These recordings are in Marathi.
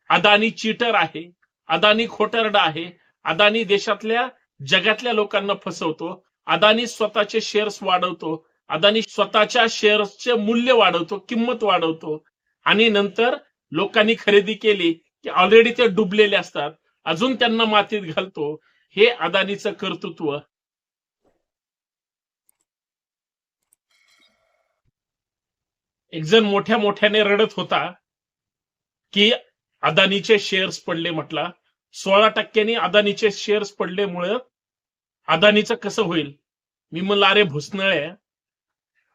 अदानी चीटर आहे, अदानी खोटरडा आहे, अदानी देशातल्या जगातल्या लोकांना फसवतो, अदानी स्वतःचे शेअर्स वाढवतो, अदानी स्वतःच्या शेअर्सचे मूल्य वाढवतो, किंमत वाढवतो आणि नंतर लोकांनी खरेदी केली की ऑलरेडी ते डुबलेले असतात, अजून त्यांना मातीत घालतो. हे अदानीचं कर्तृत्व. एक जण मोठ्या मोठ्याने रडत होता की अदानीचे शेअर्स पडले. म्हटला 16% अदानीचे शेअर्स पडल्यामुळे अदानीचं कसं होईल. मी म्हणलं अरे भुसनळे,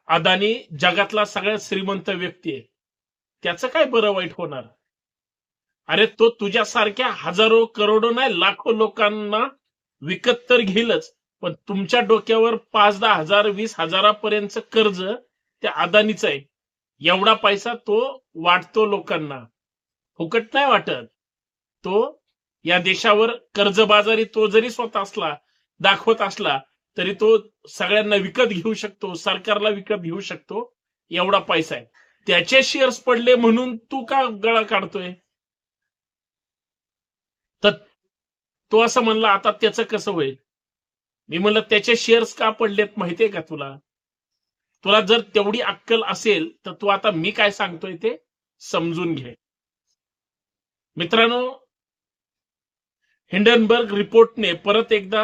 अदानी जगातला सगळ्यात श्रीमंत व्यक्ती आहे, त्याचं काय बरं वाईट होणार. अरे तो तुझ्यासारख्या हजारो करोडो नाही लाखो लोकांना विकत तर घेईलच, पण तुमच्या डोक्यावर 5-10 हजार 20 हजारापर्यंतचं कर्ज त्या अदानीचं आहे. एवढा पैसा तो वाटतो लोकांना, फुकट नाही वाटत. तो या देशावर कर्जबाजारी तो जरी स्वतः असला दाखवत असला तरी तो सगळ्यांना विकत घेऊ शकतो, सरकारला विकत घेऊ शकतो, एवढा पैसा आहे. त्याचे शेअर्स पडले म्हणून तू का गळा काढतोय. तर तो असं म्हणला आता त्याचं कसं होईल. मी म्हणलं त्याचे शेअर्स का पडलेत माहितीये का तुला. तुला जर तेवढी अक्कल असेल तर तू आता मी काय सांगतोय ते समजून घे. मित्रांनो, हिंडनबर्ग रिपोर्टने परत एकदा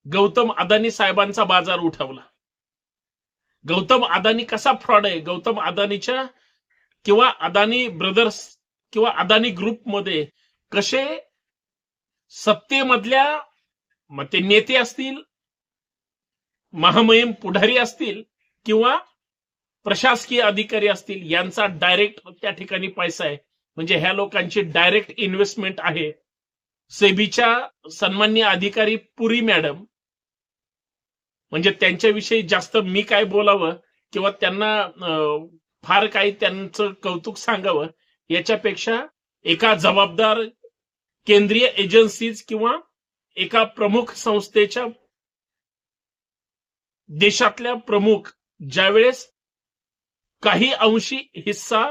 गौतम अदानी साहेबांचा बाजार उठवला. गौतम अदानी कसा फ्रॉड आहे. गौतम अदानीच्या किंवा अदानी ब्रदर्स किंवा अदानी ग्रुपमध्ये कसे सत्तेमधल्या मग ते नेते असतील, महामहिम पुढारी असतील किंवा प्रशासकीय अधिकारी असतील, यांचा डायरेक्ट त्या ठिकाणी पैसा आहे. म्हणजे ह्या लोकांची डायरेक्ट इन्व्हेस्टमेंट आहे. सेबीच्या सन्माननीय अधिकारी पुरी मॅडम, म्हणजे त्यांच्याविषयी जास्त मी काय बोलावं किंवा त्यांना फार काही त्यांचं कौतुक सांगावं याच्यापेक्षा एका जबाबदार केंद्रीय एजन्सीज किंवा एका प्रमुख संस्थेच्या देशातल्या प्रमुख ज्यावेळेस काही अंशी हिस्सा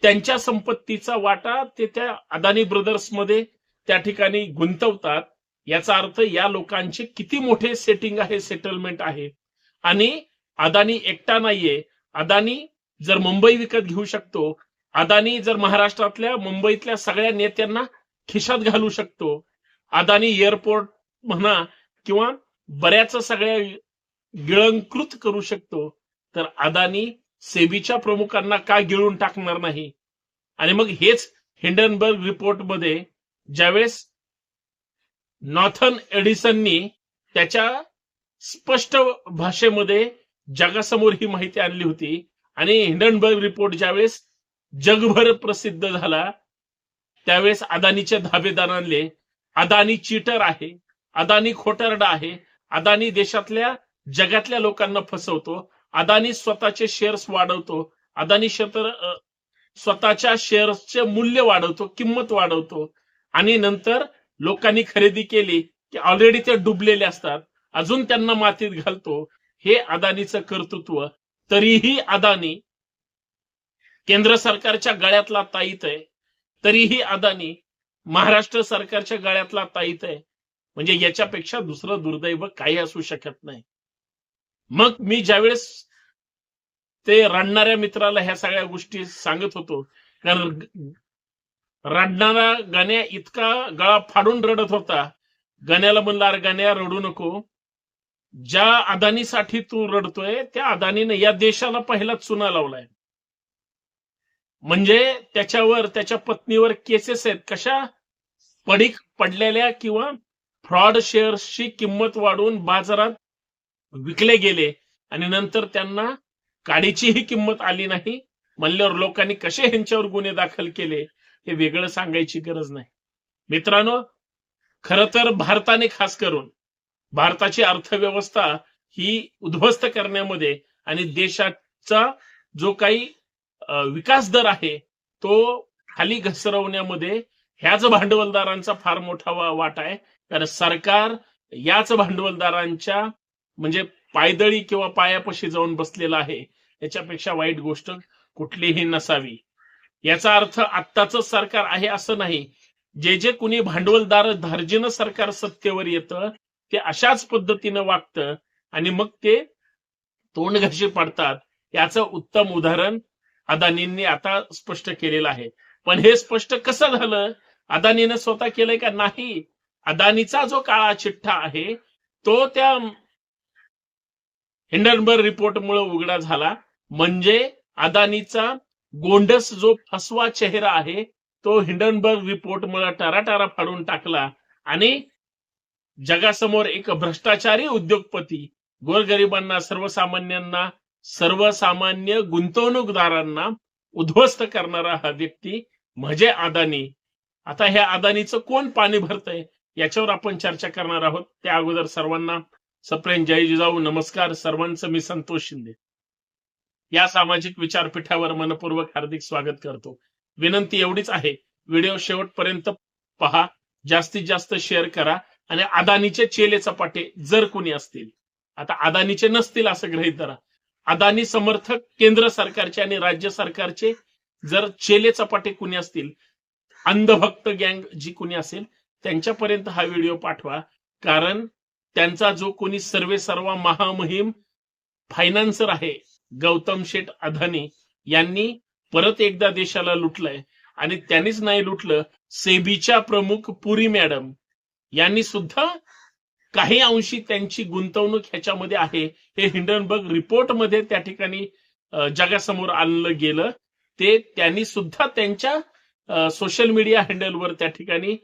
त्यांच्या संपत्तीचा वाटा ते त्या अदानी ब्रदर्स मध्ये त्या ठिकाणी गुंतवतात, याचा अर्थ या लोकांचे किती मोठे सेटिंग आहे, सेटलमेंट आहे. आणि अदानी एकटा नाहीये. अदानी जर मुंबई विकत घेऊ शकतो, अदानी जर महाराष्ट्रातल्या मुंबईतल्या सगळ्या नेत्यांना खिशात घालू शकतो, अदानी एअरपोर्ट म्हणा किंवा बऱ्याच सगळ्या गिळंकृत करू शकतो, तर अदानी सेबीच्या प्रमुखांना का गिळून टाकणार नाही. आणि मग हेच हिंडनबर्ग रिपोर्टमध्ये ज्यावेळेस नॉर्थन एडिसननी त्याच्या स्पष्ट भाषेमध्ये जगासमोर ही माहिती आणली होती आणि हिंडनबर्ग रिपोर्ट ज्यावेळेस जगभर प्रसिद्ध झाला त्यावेळेस अदानीचे धाबेदार आणले. अदानी चीटर आहे, अदानी खोटरडा आहे, अदानी देशातल्या जगातल्या लोकांना फसवतो, अदानी स्वतःचे शेअर्स वाढवतो, अदानी स्वतःच्या शेअर्सचे मूल्य वाढवतो, किंमत वाढवतो आणि नंतर लोकांनी खरेदी केली की ऑलरेडी ते डुबलेले असतात, अजून त्यांना मातीत घालतो. हे अदानीचं कर्तृत्व. तरीही अदानी केंद्र सरकारच्या गळ्यातला ताईत आहे, तरीही अदानी महाराष्ट्र सरकारच्या गळ्यातला ताईत आहे. म्हणजे याच्यापेक्षा दुसरं दुर्दैव काही असू शकत नाही. मग मी ज्यावेळेस ते रडणाऱ्या मित्राला ह्या सगळ्या गोष्टी सांगत होतो, कारण रडणारा गण्या इतका गळा फाडून रडत होता. गण्याला म्हणला अरे गण्या रडू नको, ज्या अदानीसाठी तू रडतोय त्या अदानीनं या देशाला पहिला चुना लावलाय. म्हणजे त्याच्यावर त्याच्या पत्नीवर केसेस आहेत, कशा पडीक पडलेल्या किंवा फ्रॉड शेअर्सची किंमत वाढवून बाजारात विकले गेले आणि नंतर त्यांना काडीचीही किंमत आली नाही म्हणल्यावर लोकांनी कसे ह्यांच्यावर गुन्हे दाखल केले हे वेगळं सांगायची गरज नाही. मित्रांनो, खरं तर भारताने खास करून भारताची अर्थव्यवस्था ही उद्ध्वस्त करण्यामध्ये आणि देशाचा जो काही विकास दर आहे तो खाली घसरवण्यामध्ये ह्याच भांडवलदारांचा फार मोठा वाटा आहे. कारण सरकार याच भांडवलदारांच्या म्हणजे पायदळी किंवा पायापाशी जाऊन बसलेला आहे. याच्यापेक्षा वाईट गोष्ट कुठलीही नसावी. याचा अर्थ आत्ताचं सरकार आहे असं नाही. जे जे कुणी भांडवलदार धार्जिनं सरकार सत्तेवर येतं ते अशाच पद्धतीनं वागतं आणि मग ते तोंडघशी पडतात. याचं उत्तम उदाहरण अदानींनी आता स्पष्ट केलेलं आहे. पण हे स्पष्ट कसं झालं? अदानीनं स्वतः केलंय का? नाही. अदानीचा जो काळा चिठ्ठा आहे तो त्या हिंडनबर्ग रिपोर्टमुळे उघडा झाला. म्हणजे अदानीचा गोंडस जो फसवा चेहरा आहे तो हिंडनबर्ग रिपोर्टमुळे टाराटारा फाडून टाकला आणि जगासमोर एक भ्रष्टाचारी उद्योगपती गोरगरिबांना, सर्वसामान्यांना, सर्वसामान्य गुंतवणूकदारांना उद्ध्वस्त करणारा हा व्यक्ती म्हणजे अदानी. आता ह्या अदानीचं कोण पाणी भरतंय याच्यावर आपण चर्चा करणार आहोत. त्या अगोदर सर्वांना सप्रेम जय जिजाऊ, नमस्कार. सर्वांचं मी संतोष शिंदे या सामाजिक विचारपीठावर मनपूर्वक हार्दिक स्वागत करतो. विनंती एवढीच आहे, व्हिडिओ शेवटपर्यंत पहा, जास्तीत जास्त शेअर करा आणि अदानीचे चेले चपाटे जर कोणी असतील, आता अदानीचे नसतील असं गृहीत धरा, अदानी समर्थक केंद्र सरकारचे आणि राज्य सरकारचे जर चेले चपाटे कुणी असतील, अंधभक्त गँग जी कुणी असेल त्यांच्यापर्यंत हा व्हिडिओ पाठवा. कारण त्यांचा जो कोणी सर्वेसर्वा महामहिम फायनान्सर आहे गौतम शेठ अदानी यांनी परत एकदा देशाला लुटलंय. आणि त्यांनीच नाही लुटलं, सेबीच्या प्रमुख पुरी मॅडम यांनी सुद्धा काही अंशी त्यांची गुंतवणूक ह्याच्यामध्ये आहे. हे हिंडनबर्ग रिपोर्टमध्ये त्या ठिकाणी जगासमोर आणलं गेलं. ते त्यांनी सुद्धा त्यांच्या सोशल मीडिया हँडलवर त्या ठिकाणी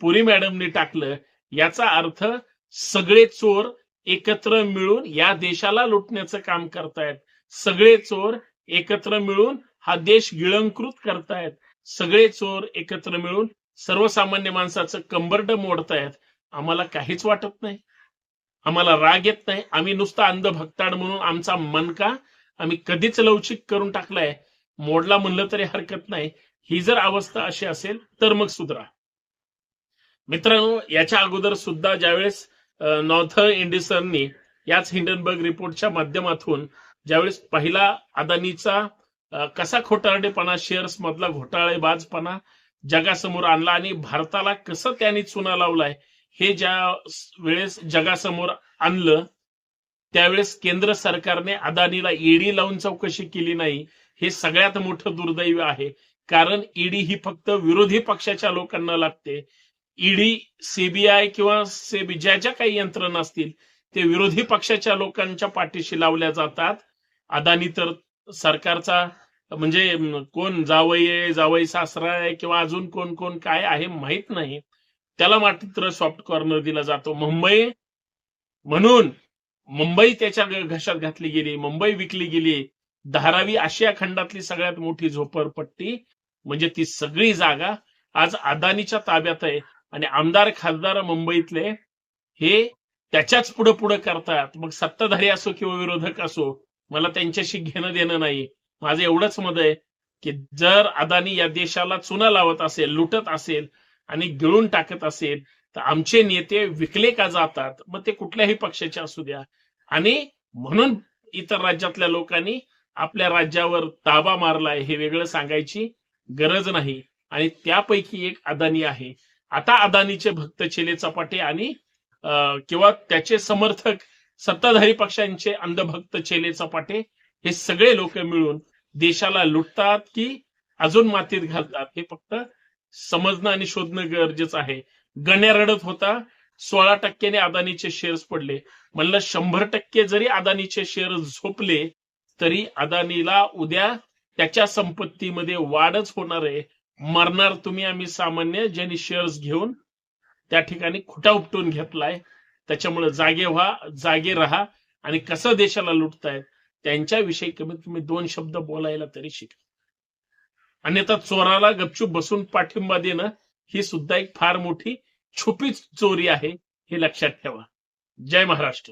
पुरी मॅडमनी टाकलं. याचा अर्थ सगळे चोर एकत्र मिळून या देशाला लुटण्याचं काम करतायत. सगळे चोर एकत्र मिळून हा देश गिळंकृत करतायत. सगळे चोर एकत्र मिळून सर्वसामान्य माणसाचं कंबरड मोडतायत. आम्हाला काहीच वाटत नाही, आम्हाला राग येत नाही. आम्ही नुसता अंधभक्ताड म्हणून आमचा मनका आम्ही कधीच लवचिक करून टाकलाय. मोडला म्हणलं तरी हरकत नाही. ही जर अवस्था अशी असेल तर मग सुधरा. मित्रांनो, याच्या अगोदर सुद्धा ज्यावेळेस नॉर्थर्न इंडिसननी याच हिंडनबर्ग रिपोर्टच्या माध्यमातून ज्यावेळेस पहिला अदानीचा कसा खोटारडेपणा, शेअर्स मधला घोटाळेबाजपणा जगासमोर आणला आणि भारताला कसं त्यांनी चुना लावलाय हे ज्या वेळेस जगासमोर आणलं त्यावेळेस केंद्र सरकारने अदानीला ईडी लावून चौकशी केली नाही. हे सगळ्यात मोठं दुर्दैव आहे. कारण ईडी ही फक्त विरोधी पक्षाच्या लोकांना लागते. ईडी, सीबीआय किंवा सेबी ज्या ज्या काही यंत्रणा असतील ते विरोधी पक्षाच्या लोकांच्या पाठीशी लावल्या जातात. अदानी तर सरकारचा म्हणजे कोण जावई सासरा आहे किंवा अजून कोण कोण काय आहे माहित नाही, त्याला मात्र सॉफ्ट कॉर्नर दिला जातो. म्हणून मुंबई त्याच्या घशात घातली गेली, मुंबई विकली गेली. 12वी आशिया खंडातली सगळ्यात मोठी झोपडपट्टी म्हणजे ती सगळी जागा आज अदानीच्या ताब्यात आहे आणि आमदार खासदार मुंबईतले हे त्याच्याच पुढे पुढे करतात. मग सत्ताधारी असो किंवा विरोधक असो, मला त्यांच्याशी घेणं देणं नाही. माझं एवढंच मत आहे की जर अदानी या देशाला चुना लावत असेल, लुटत असेल आणि गिळून टाकत असेल तर आमचे नेते विकले का जातात? मग ते कुठल्याही पक्षाचे असू द्या. आणि म्हणून इतर राज्यातल्या लोकांनी आपल्या राज्यावर ताबा मारलाय हे वेगळं सांगायची गरज नाही. आणि त्यापैकी एक अदानी आहे. आता अदानीचे भक्त चेले चपाटे आणि किंवा त्याचे समर्थक सत्ताधारी पक्षांचे अंधभक्त चेले चपाटे हे सगळे लोक मिळून देशाला लुटतात की अजून मातीत घालतात हे फक्त समजणं आणि शोधणं गरजेचं आहे. गण्या रडत होता, 16% अदानीचे शेअर्स पडले. म्हणलं 100% जरी अदानीचे शेअर झोपले तरी अदानीला उद्या त्याच्या संपत्तीमध्ये वाढच होणार आहे. मरणार तुम्ही आम्ही सामान्य, ज्यांनी शेअर्स घेऊन त्या ठिकाणी खुटा उपटून घेतलाय. त्याच्यामुळे जागे व्हा, जागे राहा आणि कसं देशाला लुटतायत त्यांच्याविषयी कमीत कमी 2 शब्द बोलायला तरी शिका. अन्यथा चोराला गपचूप बसून पाठिंबा देणं ही सुद्धा एक फार मोठी छुपी चोरी आहे, हे लक्षात ठेवा. जय महाराष्ट्र.